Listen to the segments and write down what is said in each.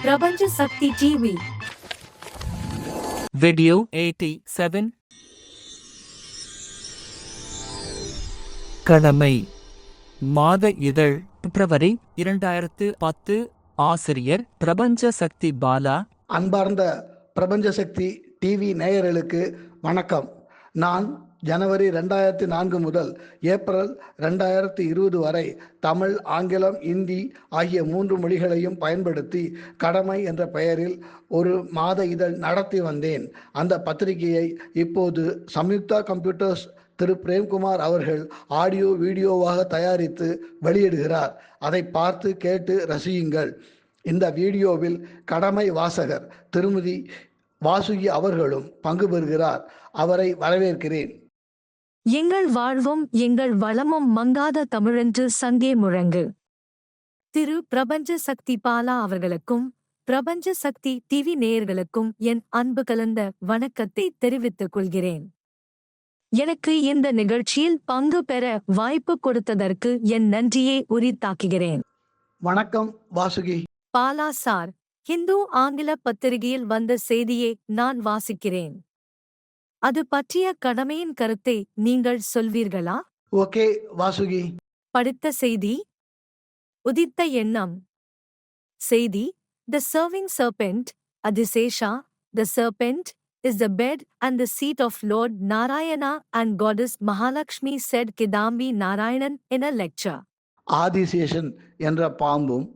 பிரபஞ்ச சக்தி TV. Video 87. கடமை மாத இதழ் பிப்ரவரி 2010. ஆசிரியர் பிரபஞ்ச சக்தி பாலா. அன்பார்ந்த பிரபஞ்ச சக்தி டிவி நேயர்களுக்கு வணக்கம். நான் ஜனவரி 2004 முதல் ஏப்ரல் 2020 வரை தமிழ், ஆங்கிலம், இந்தி ஆகிய 3 மொழிகளையும் பயன்படுத்தி கடமை என்ற பெயரில் ஒரு மாத இதழ் நடத்தி வந்தேன். அந்த பத்திரிகையை இப்போது சம்யுக்தா கம்ப்யூட்டர்ஸ் திரு பிரேம்குமார் அவர்கள் ஆடியோ வீடியோவாக தயாரித்து வெளியிடுகிறார். அதை பார்த்து கேட்டு ரசியுங்கள். இந்த வீடியோவில் கடமை வாசகர் திருமதி வாசுகி அவர்களும் பங்கு பெறுகிறார். அவரை வரவேற்கிறேன். எங்கள் வாழ்வும் எங்கள் வளமும் மங்காத தமிழென்று சங்கே முழங்கு. திரு பிரபஞ்ச சக்தி பாலா அவர்களுக்கும் பிரபஞ்ச சக்தி டிவி நேயர்களுக்கும் என் அன்பு கலந்த வணக்கத்தை தெரிவித்துக் கொள்கிறேன். எனக்கு இந்த நிகழ்ச்சியில் பங்கு பெற வாய்ப்பு கொடுத்ததற்கு என் நன்றியை உரித்தாக்குகிறேன். வணக்கம் வாசுகி. பாலா சார், ஹிந்து ஆங்கில பத்திரிகையில் வந்த செய்தியை நான் வாசிக்கிறேன். அது பற்றிய கடமையின் கருத்தை நீங்கள் சொல்வீர்களா? ஓகே வாசுகி. படித்த செய்தி. உதித்த எண்ணம். செய்தி: The serving serpent, Adisesha, the serpent, is the bed and the seat of Lord Narayana and Goddess Mahalakshmi, said Kidambi Narayanan in a lecture. Adisheshan என்ற பாம்பும்,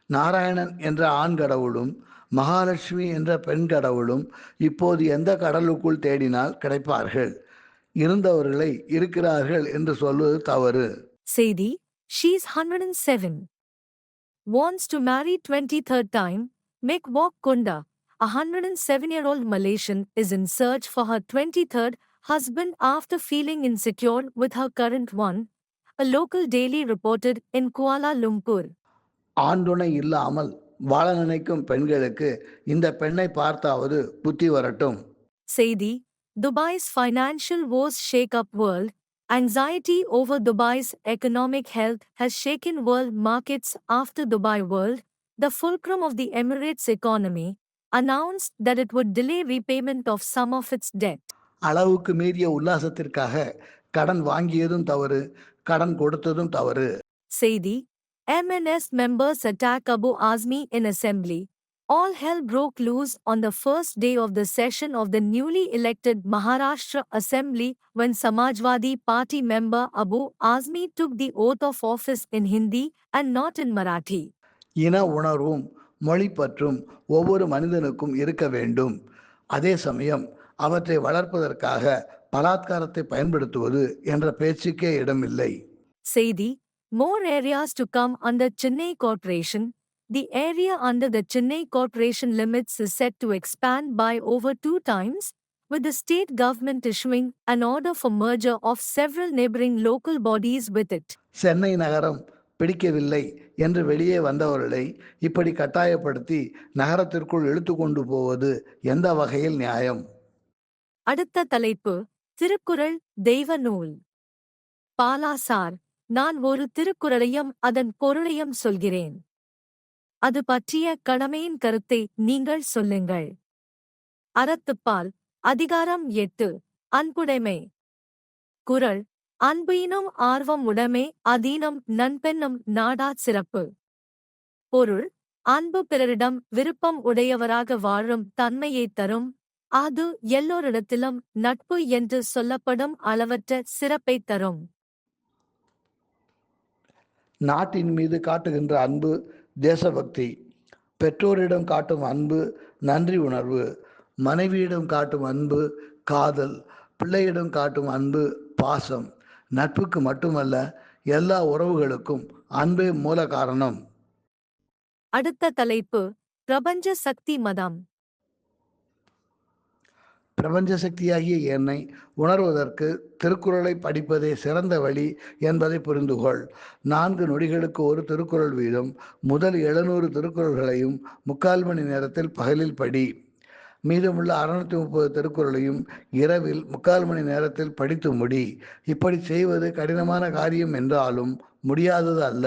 நாராயணன் என்ற ஆண் கடவுளும், மகாலட்சுமி என்ற பெண் கடவுளும் இப்போது எந்த கடலுக்குள் தேடினால் கிடைப்பார்கள். இருந்தவர்களை இருக்கிறார்கள் என்று சொல்வது தவறு. செய்தி: She's 107. Wants to marry 23rd time. Make walk Kunda. A 107-year-old Malaysian is in search for her 23rd husband after feeling insecure with her current one, a local daily reported in Kuala Lumpur. ஆண்டுணை இல்லாமல் வாழ நினைக்கும் பெண்களுக்கு இந்த பெண்ணை பார்த்தாவது புத்தி வரட்டும். செய்தி: Dubai's financial woes shake up world. Anxiety over Dubai's economic health has shaken world markets after Dubai World, the fulcrum of the Emirates economy, announced that it would delay repayment of some of its debt. அளவுக்கு மீறிய உல்லாசத்திற்காக கடன் வாங்கியதும் தவறு, கடன் கொடுத்ததும் தவறு. செய்தி: MNS members attack Abu Azmi in assembly. All hell broke loose on the first day of the session of the newly elected Maharashtra Assembly when Samajwadi Party member Abu Azmi took the oath of office in Hindi and not in Marathi. இன உணர்வும் மொழி பற்றும் ஒவ்வொரு மனிதனுக்கும் இருக்க வேண்டும். அதே சமயம் அவற்றை வளர்ப்பதற்காக பலாத்காரத்தை பயன்படுத்துவது என்ற பேச்சுக்கே இடமில்லை. செய்தி: More areas to come under Chennai Corporation. The area under the Chennai Corporation limits is set to expand by over 2 times, with the state government issuing an order for merger of several neighboring local bodies with it. Chennai நகரம் பிடிக்கவில்லை என்று வெளியே வந்தவர்களை இப்படி கட்டாயப்படுத்தி நகரத்திற்குள் இழுத்து கொண்டு போவது எந்த வகையில் நியாயம்? அடுத்த தலைப்பு: திருக்குறள் தெய்வ நூல். பாலா சார், நான் ஒரு திருக்குறளையும் அதன் பொருளையும் சொல்கிறேன். அது பற்றிய கடமையின் கருத்தை நீங்கள் சொல்லுங்கள். அறத்துப்பால், அதிகாரம் 8, அன்புடைமை. குறள்: அன்பு இனும் ஆர்வம் உடைமை அதீனம் நன்பென்னும் நாடாச் சிறப்பு. பொருள்: அன்பு பிறரிடம் விருப்பம் உடையவராக வாழும் தன்மையைத் தரும். அது எல்லோரிடத்திலும் நட்பு என்று சொல்லப்படும் அளவற்ற சிறப்பைத் தரும். நாட்டின் மீது காட்டுகின்ற அன்பு தேசபக்தி. பெற்றோரிடம் காட்டும் அன்பு நன்றி உணர்வு. மனைவியிடம் காட்டும் அன்பு காதல். பிள்ளையிடம் காட்டும் அன்பு பாசம். நட்புக்கு மட்டுமல்ல, எல்லா உறவுகளுக்கும் அன்பே மூல காரணம். அடுத்த தலைப்பு: பிரபஞ்ச சக்தி மதம். பிரபஞ்ச சக்தியாகிய என்னை உணர்வதற்கு திருக்குறளை படிப்பதே சிறந்த வழி என்பதை புரிந்துகொள். 4 நொடிகளுக்கு ஒரு திருக்குறள் வீதம் முதல் 700 திருக்குறள்களையும் 3/4 மணி நேரத்தில் பகலில் படி. மீதமுள்ள 630 திருக்குறளையும் இரவில் 3/4 மணி நேரத்தில் படித்து முடி. இப்படி செய்வது கடினமான காரியம் என்றாலும் முடியாதது அல்ல.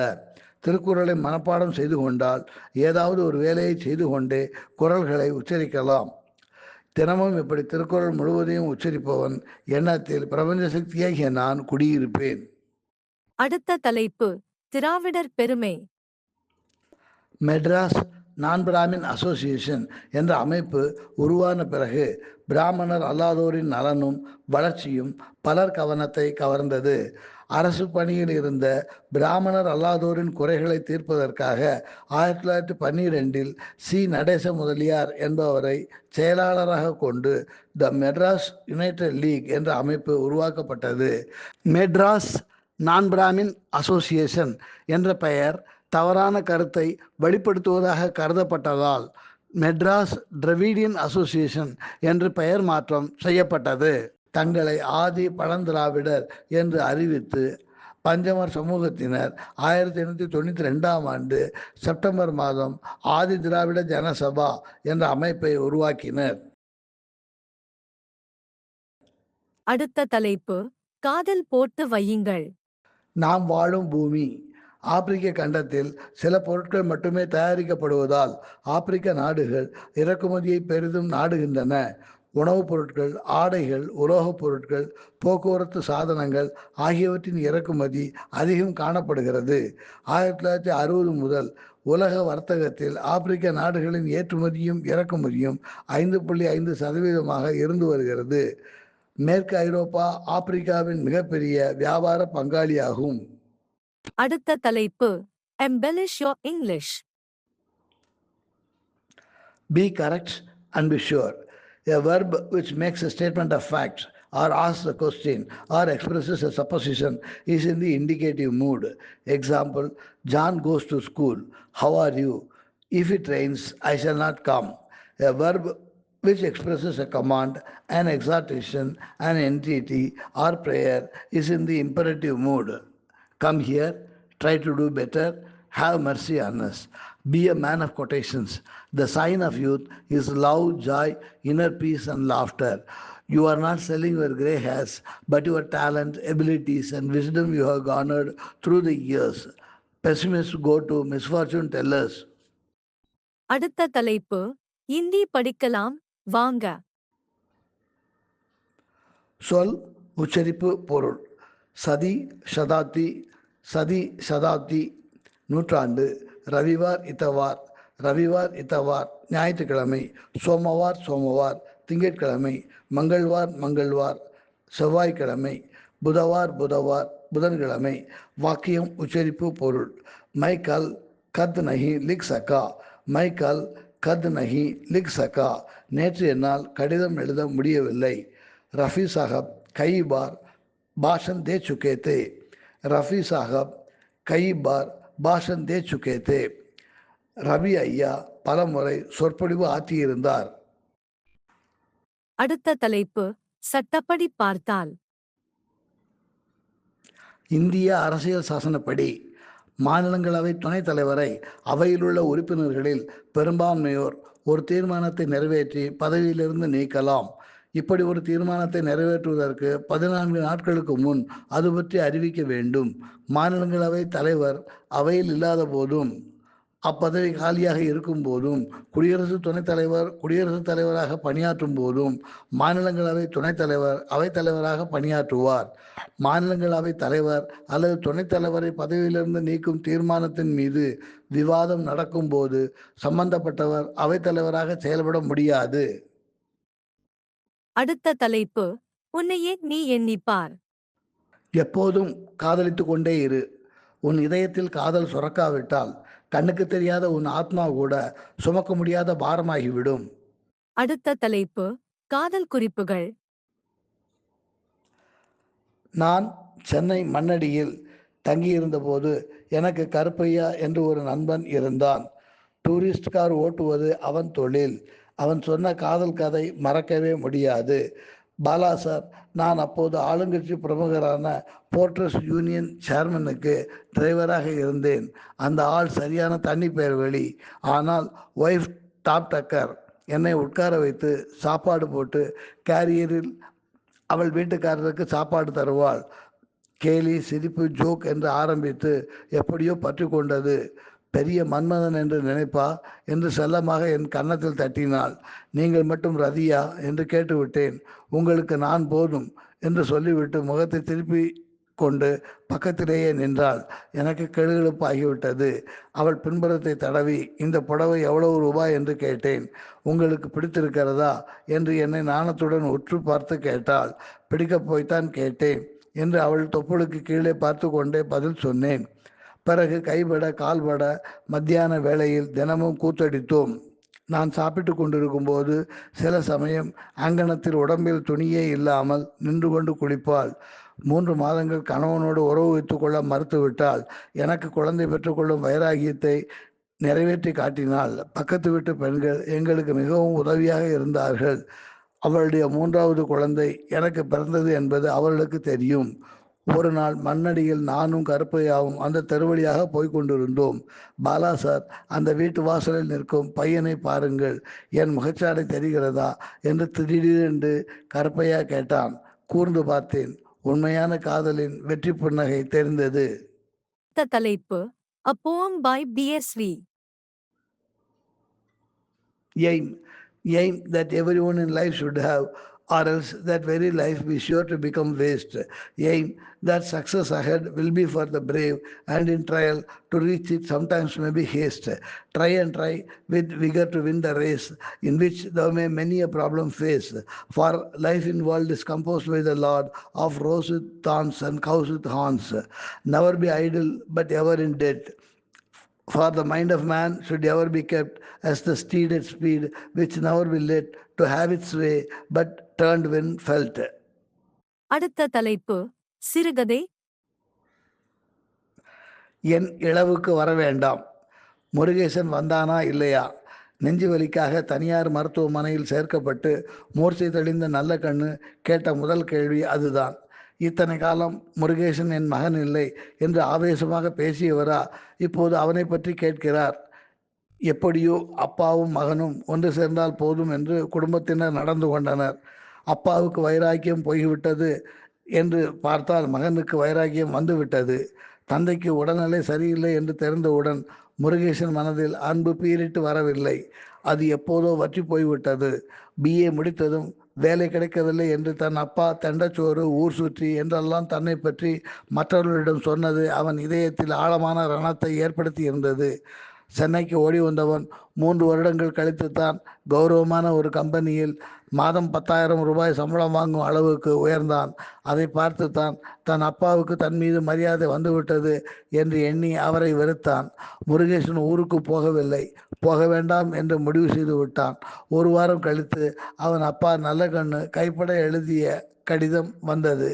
திருக்குறளை மனப்பாடம் செய்து கொண்டால் ஏதாவது ஒரு வேலையை செய்து கொண்டே குறள்களை உச்சரிக்கலாம். தினமும் இப்படி திருக்குறள் முழுவதையும் உச்சரிப்பவன் எண்ணத்தில் பிரபஞ்ச சக்தியாகிய நான் குடியிருப்பேன். அடுத்த தலைப்பு திராவிடர் பெருமை. மெட்ராஸ் நான் பிராமின் அசோசியேஷன் என்ற அமைப்பு உருவான பிறகு பிராமணர் அல்லாதோரின் நலனும் வளர்ச்சியும் பலர் கவனத்தை கவர்ந்தது. அரசு பணியில் இருந்த பிராமணர் அல்லாதோரின் குறைகளை தீர்ப்பதற்காக 1912 சி நடேச முதலியார் என்பவரை செயலாளராக கொண்டு த மெட்ராஸ் யுனைடெட் லீக் என்ற அமைப்பு உருவாக்கப்பட்டது. மெட்ராஸ் நான் பிராமின் அசோசியேஷன் என்ற பெயர் தவறான கருத்தை வெளிப்படுத்துவதாக கருதப்பட்டதால் மெட்ராஸ் டிராவிடியன் அசோசியேஷன் என்று பெயர் மாற்றம் செய்யப்பட்டது. தங்களை ஆதி பழந்திராவிடர் என்று அறிவித்து பஞ்சமர் சமூகத்தினர் 1892 செப்டம்பர் மாதம் ஆதி திராவிட ஜனசபா என்ற அமைப்பை உருவாக்கினர். அடுத்த தலைப்பு காதில் போட்டு வையுங்கள். நாம் வாழும் பூமி ஆப்பிரிக்க கண்டத்தில் சில பொருட்கள் மட்டுமே தயாரிக்கப்படுவதால் ஆப்பிரிக்க நாடுகள் இறக்குமதியை பெரிதும் நாடுகின்றன. உணவுப் பொருட்கள், ஆடைகள், உலோகப் பொருட்கள், போக்குவரத்து சாதனங்கள் ஆகியவற்றின் இறக்குமதி அதிகம் காணப்படுகிறது. 1960 முதல் உலக வர்த்தகத்தில் ஆப்பிரிக்க நாடுகளின் ஏற்றுமதியும் இறக்குமதியும் 5.5% இருந்து வருகிறது. மேற்கு ஐரோப்பா ஆப்பிரிக்காவின் மிகப்பெரிய வியாபார பங்காளியாகும். அடுத்த தலைப்பு embellish your English. Be correct and be sure. A verb which makes a statement of fact or asks a question or expresses a supposition is in the indicative mood. Example, John goes to school. How are you? If it rains, I shall not come. A verb which expresses a command, an exhortation, an entreaty or prayer is in the imperative mood. Come here, try to do better, have mercy on us. Be a man of quotations. The sign of youth is love, joy, inner peace and laughter. You are not selling your grey hairs, but your talent, abilities and wisdom you have garnered through the years. Pessimists go to misfortune tellers. அடுத்த தலைப்பு இந்தி படிக்கலாம் வாங்க. சொல், உச்சரிப்பு, பொருள். சதி சதாப்தி, சதி சதாப்தி, நூற்றாண்டு. ரவிவார் இத்தவார், ரவிவார் இத்தவார் ஞாயிற்றுக்கிழமை. சோமவார் சோமவார் திங்கட்கிழமை. மங்கள்வார் மங்கள்வார் செவ்வாய்க்கிழமை. புதவார் புதவார் புதன்கிழமை. வாக்கியம், உச்சரிப்பு, பொருள். மை கல் கத் நஹி லிக் சகா, மை கல் கத் நஹி லிக் சகா, நேற்று என்னால் கடிதம் எழுத முடியவில்லை. ரஃபி சாஹப் கை பார் பாஷன் தே சுகே தே, ரஃபி சாஹப் கை பார் பாஷன் தே சுகே தே, ரவி ஐயா பலமுறை சொற்பொழிவு ஆற்றியிருந்தார். அடுத்த தலைப்பு சட்டப்படி பார்த்தால். இந்திய அரசியல் சாசனப்படி மாநிலங்களவை துணைத் தலைவரை அவையிலுள்ள உறுப்பினர்களில் பெரும்பான்மையோர் ஒரு தீர்மானத்தை நிறைவேற்றி பதவியிலிருந்து நீக்கலாம். இப்படி ஒரு தீர்மானத்தை நிறைவேற்றுவதற்கு 14 நாட்களுக்கு முன் அது பற்றி அறிவிக்க வேண்டும். மாநிலங்களவை தலைவர் அவையில் இல்லாத போதும், அப்பதவி காலியாக இருக்கும் போதும், குடியரசு துணைத் தலைவர் குடியரசுத் தலைவராக பணியாற்றும் போதும் மாநிலங்களவை துணைத் தலைவர் அவைத்தலைவராக பணியாற்றுவார். மாநிலங்களவை தலைவர் அல்லது துணைத் தலைவரை பதவியிலிருந்து நீக்கும் தீர்மானத்தின் மீது விவாதம் நடக்கும் போது சம்பந்தப்பட்டவர் அவைத்தலைவராக செயல்பட முடியாது. அடுத்த தலைப்பு உன்னையே நீ எண்ணிப்பார். எப்போதும் காதலித்து கொண்டே இரு. உன் இதயத்தில் காதல் சுரக்காவிட்டால் கண்ணுக்கு தெரியாத உன் ஆத்மா கூட சுமக்க முடியாத பாரமாகிவிடும். அடுத்த தலைப்பு காதல் குறிப்புகள். நான் சென்னை மண்ணடியில் தங்கியிருந்தபோது எனக்கு கருப்பையா என்று ஒரு நண்பன் இருந்தான். டூரிஸ்ட் கார் ஓட்டுவது அவன் தொழில். அவன் சொன்ன காதல் கதை மறக்கவே முடியாது. பாலா சார், நான் அப்போது ஆளுங்கட்சி பிரமுகரான போர்ட்ரஸ் யூனியன் சேர்மனுக்கு டிரைவராக இருந்தேன். அந்த ஆள் சரியான தண்ணி பெயர் வெளி. ஆனால் ஒய்ஃப் டாப் டக்கர். என்னை உட்கார வைத்து சாப்பாடு போட்டு கேரியரில் அவள் வீட்டுக்காரருக்கு சாப்பாடு தருவாள். கேலி சிரிப்பு ஜோக் என்று ஆரம்பித்து எப்படியோ பற்றி கொண்டது. பெரிய மன்மதன் என்று நினைப்பா என்று செல்லமாக என் கன்னத்தில் தட்டினாள். நீங்கள் மட்டும் ரதியா என்று கேட்டுவிட்டேன். உங்களுக்கு நான் போதும் என்று சொல்லிவிட்டு முகத்தை திருப்பி கொண்டு பக்கத்திலேயே நின்றாள். எனக்கு கெழுகெழுப்பாகிவிட்டது. அவள் பின்புறத்தை தடவி இந்த புடவை எவ்வளவு ரூபாய் என்று கேட்டேன். உங்களுக்கு பிடித்திருக்கிறதா என்று என்னை நாணத்துடன் உற்று பார்த்து கேட்டாள். பிடிக்கப் போய்த்தான் கேட்டேன் என்று அவள் தொப்புளுக்கு கீழே பார்த்து கொண்டே பதில் சொன்னேன். பிறகு கைபட கால்பட மத்தியான வேளையில் தினமும் கூத்தடித்தோம். நான் சாப்பிட்டு கொண்டிருக்கும் போது சில சமயம் அங்கணத்தில் உடம்பில் துணியே இல்லாமல் நின்று கொண்டு குளிப்பாள். 3 மாதங்கள் கணவனோடு உறவு வைத்துக் கொள்ள மறுத்துவிட்டாள். எனக்கு குழந்தை பெற்றுக்கொள்ளும் வைராகியத்தை நிறைவேற்றி காட்டினாள். பக்கத்து வீட்டு பெண்கள் எங்களுக்கு மிகவும் உதவியாக இருந்தார்கள். அவளுடைய 3வது குழந்தை எனக்கு பிறந்தது என்பது அவர்களுக்கு தெரியும். ஒரு நாள் மண்ணடியில் நானும் கருப்பையாவும் அந்த தெருவழியாக போய்கொண்டிருந்தோம். பாலா சார், அந்த வீட்டு வாசலில் நிற்கும் பையனை பாருங்கள், என் முகச்சாடை தெரிகிறதா என்று திடீரென்று கருப்பையா கேட்டான். கூர்ந்து பார்த்தேன். உண்மையான காதலின் வெற்றி புன்னகை தெரிந்தது. தலைப்பு A Poem by B.S.V. Aim that everyone in life should have, or else that very life be sure to become waste. Aim that success ahead will be for the brave, and in trial to reach it sometimes may be haste. Try and try with vigor to win the race, in which thou may many a problem face. For life in world is composed by the Lord of roes with thorns and cows with horns. Never be idle, but ever in debt. For the mind of man should ever be kept as the steed at speed, which never will let to have its way, but turned when felt. அடுத்த தலைப்பு சிறுகதை. என் இளவுக்கு வர வேண்டாம். முருகேசன் வந்தானா இல்லையா? நெஞ்சு வலிக்காக தனியார் மருத்துவமனையில் சேர்க்கப்பட்டு மூர்ச்சை தெளிந்த நல்ல கண்ணு கேட்ட முதல் கேள்வி அதுதான். இத்தனை காலம் முருகேசன் என் மகன் இல்லை என்று ஆவேசமாக பேசியவரா இப்போது அவனை பற்றி கேட்கிறார். எப்படியோ அப்பாவும் மகனும் ஒன்று சேர்ந்தால் போதும் என்று குடும்பத்தினர் நடந்து கொண்டனர். அப்பாவுக்கு வைராக்கியம் போய்விட்டது என்று பார்த்தால் மகனுக்கு வைராக்கியம் வந்துவிட்டது. தந்தைக்கு உடல்நிலை சரியில்லை என்று தெரிந்தவுடன் முருகேசன் மனதில் அன்பு பீரிட்டு வரவில்லை. அது எப்போதோ வற்றி போய்விட்டது. BA முடித்ததும் வேலை கிடைக்கவில்லை என்று தன் அப்பா தெண்டச்சோறு ஊர் சுற்றி என்றெல்லாம் தன்னை பற்றி மற்றவர்களிடம் சொன்னது அவன் இதயத்தில் ஆழமான ரணத்தை ஏற்படுத்தி இருந்தது. சென்னைக்கு ஓடி வந்தவன் 3 வருடங்கள் கழித்துத்தான் கௌரவமான ஒரு கம்பெனியில் மாதம் 10,000 ரூபாய் சம்பளம் வாங்கும் அளவுக்கு உயர்ந்தான். அதை பார்த்துத்தான் தன் அப்பாவுக்கு தன் மீது மரியாதை வந்துவிட்டது என்று எண்ணி அவரை வெறுத்தான். முருகேசன் ஊருக்கு போகவில்லை. போக வேண்டாம் என்று முடிவு செய்து விட்டான். 1 வாரம் கழித்து அவன் அப்பா நல்ல கண்ணு கைப்பட எழுதிய கடிதம் வந்தது.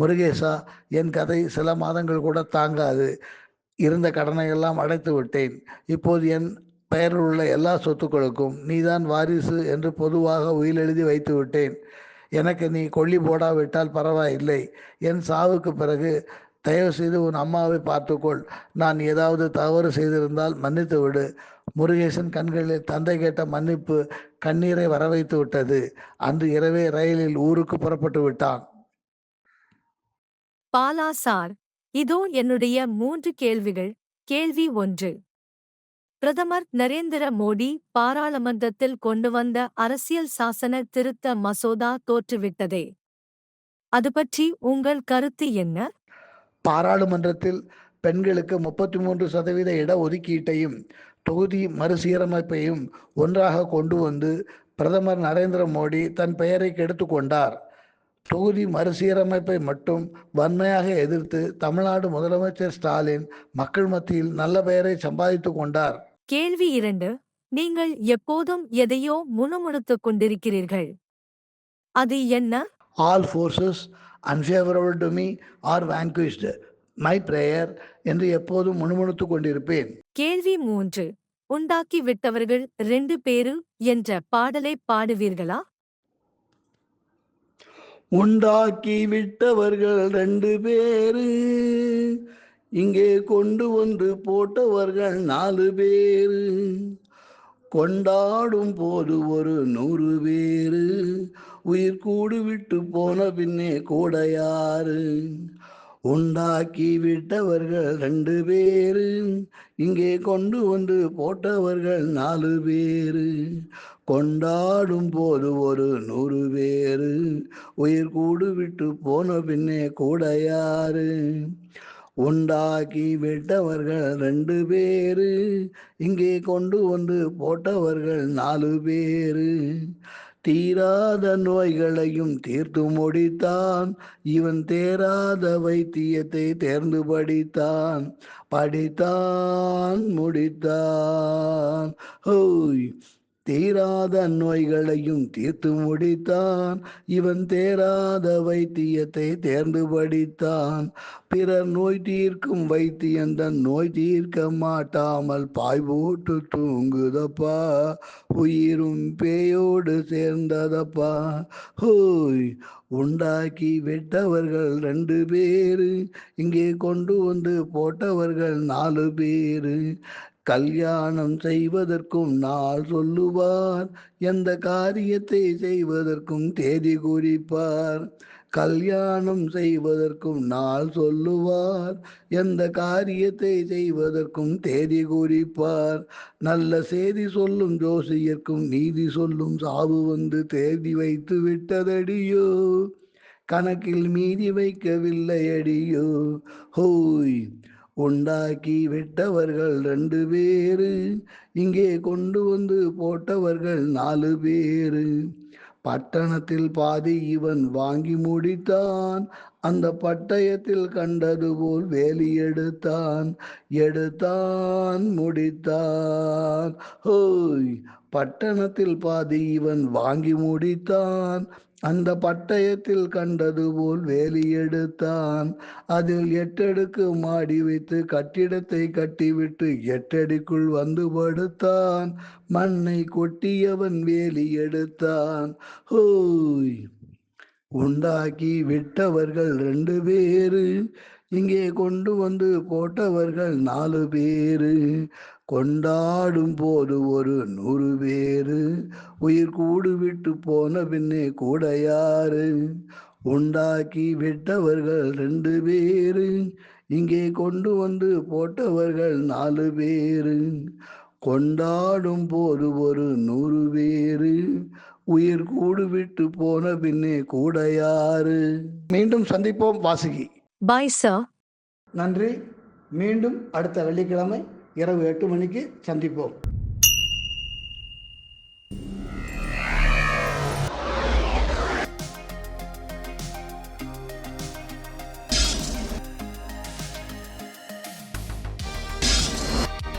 முருகேசா, என் கதை சில மாதங்கள் கூட தாங்காது. இருந்த கடனை எல்லாம் அடைத்து விட்டேன். இப்போது என் பெயரில் உள்ள எல்லா சொத்துக்களுக்கும் நீதான் வாரிசு என்று பொதுவாக உயில் எழுதி வைத்து விட்டேன். எனக்கு நீ கொல்லி போடாவிட்டால் பரவாயில்லை. என் சாவுக்கு பிறகு தயவு செய்து உன் அம்மாவை பார்த்துக்கொள். நான் ஏதாவது தவறு செய்திருந்தால் மன்னித்து விடு. முருகேசன் கண்களில் தந்தை கேட்ட மன்னிப்பு கண்ணீரை வரவைத்து விட்டது. அன்று இரவே ரயிலில் ஊருக்கு புறப்பட்டு விட்டான். பாலா சார், இதோ என்னுடைய 3 கேள்விகள். கேள்வி 1. பிரதமர் நரேந்திர மோடி பாராளுமன்றத்தில் கொண்டு வந்த அரசியல் சாசன திருத்த மசோதா தோற்றுவிட்டதே, அது பற்றி உங்கள் கருத்து என்ன? பாராளுமன்றத்தில் பெண்களுக்கு 33% இடஒதுக்கீட்டையும் தொகுதி மறுசீரமைப்பையும் ஒன்றாக கொண்டு வந்து பிரதமர் நரேந்திர மோடி தன் பெயரை கெடுத்து கொண்டார். தொகுதி மறுசீரமைப்பை மட்டும் வன்மையாக எதிர்த்து தமிழ்நாடு முதலமைச்சர் ஸ்டாலின் மக்கள் மத்தியில் நல்ல பெயரை சம்பாதித்து கொண்டார். கேள்வி 2. நீங்கள் எப்போதும் எதையோ முணுமுணுத்துக் கொண்டிருக்கிறீர்கள். அது என்ன? All forces unfavorable to me are vanquished. My prayer என்று எப்போதும் முணுமுணுத்து கொண்டிருப்பேன். கேள்வி 3. உண்டாக்கி விட்டவர்கள் 2 பேரு என்ற பாடலை பாடுவீர்களா? உண்டாக்கி விட்டவர்கள் 2 பேரு, இங்கே கொண்டு வந்து போட்டவர்கள் 4 பேரு, கொண்டாடும் போது ஒரு 100 பேரு, உயிர் கூடு விட்டு போன பின்னே கூட யாரு, உண்டாக்கி விட்டவர்கள் 2 பேரு, இங்கே கொண்டு வந்து போட்டவர்கள் 4 பேரு. கொண்டாடும் போது ஒரு 100 பேரு, உயிர் கூடு விட்டு போன பின்னே கூட யாரு? உண்டாக்கி விட்டவர்கள் 2 பேரு, இங்கே கொண்டு வந்து போட்டவர்கள் 4 பேரு. தீராத நோய்களையும் தீர்த்து முடித்தான், இவன் தேராத வைத்தியத்தை தேர்ந்து படித்தான், படித்தான் முடித்தான். ஹோய்! தீராத நோய்களையும் தீர்த்து முடித்தான், இவன் தேராத வைத்தியத்தை தேர்ந்து படித்தான். பிறர் நோய் தீர்க்கும் வைத்தியன் தன் நோய் தீர்க்க மாட்டாமல் பாய் போட்டு தூங்குதப்பா, உயிரும் பேயோடு சேர்ந்ததப்பா. ஹோய்! உண்டாக்கி விட்டவர்கள் 2 பேரு, இங்கே கொண்டு வந்து போட்டவர்கள் 4 பேரு. கல்யாணம் செய்வதற்கும் நாள் சொல்லுவார், எந்த காரியத்தை செய்வதற்கும் தேதி குறிப்பார். கல்யாணம் செய்வதற்கும் நாள் சொல்லுவார், எந்த காரியத்தை செய்வதற்கும் தேதி குறிப்பார். நல்ல செய்தி சொல்லும் ஜோசியர்க்கும் நீதி சொல்லும் சாவு வந்து தேதி வைத்து விட்டதடியோ, கணக்கில் மீதி வைக்கவில்லை அடியோ. ஹோய்! உண்டாக்கி விட்டவர்கள் 2 பேரு, இங்கே கொண்டு வந்து போட்டவர்கள் 4 பேரு. பட்டணத்தில் பாதி இவன் வாங்கி முடித்தான், அந்த பட்டயத்தில் கண்டது போல் வேலி எடுத்தான், எடுத்தான் முடித்தான். ஹோய்! பட்டணத்தில் பாதி இவன் வாங்கி முடித்தான், அந்த பட்டயத்தில் கண்டது போல் வேலி எடுத்தான். அதில் 8 அடுக்கு மாடி வைத்து கட்டிடத்தை கட்டிவிட்டு 8 அடிக்குள் வந்து படுத்தான், மண்ணை கொட்டியவன் வேலி எடுத்தான். ஹோய்! உண்டாக்கி விட்டவர்கள் 2 பேரு, இங்கே கொண்டு வந்து போட்டவர்கள் 4 பேரு. கொண்டாடும் போது ஒரு 100 பேரு, உயிர் கூடு விட்டு போன பின்னே கூட யாரு? உண்டாக்கி விட்டவர்கள் 2 பேரு, இங்கே கொண்டு வந்து போட்டவர்கள் 4 பேரு. கொண்டாடும் போது ஒரு 100 பேரு, உயிர் கூடு விட்டு போன பின்னே கூட யாரு? மீண்டும் சந்திப்போம் வாசுகி. Bye sir. நன்றி. மீண்டும் அடுத்த வெள்ளிக்கிழமை இரவு 8 மணிக்கு சந்திப்போம்.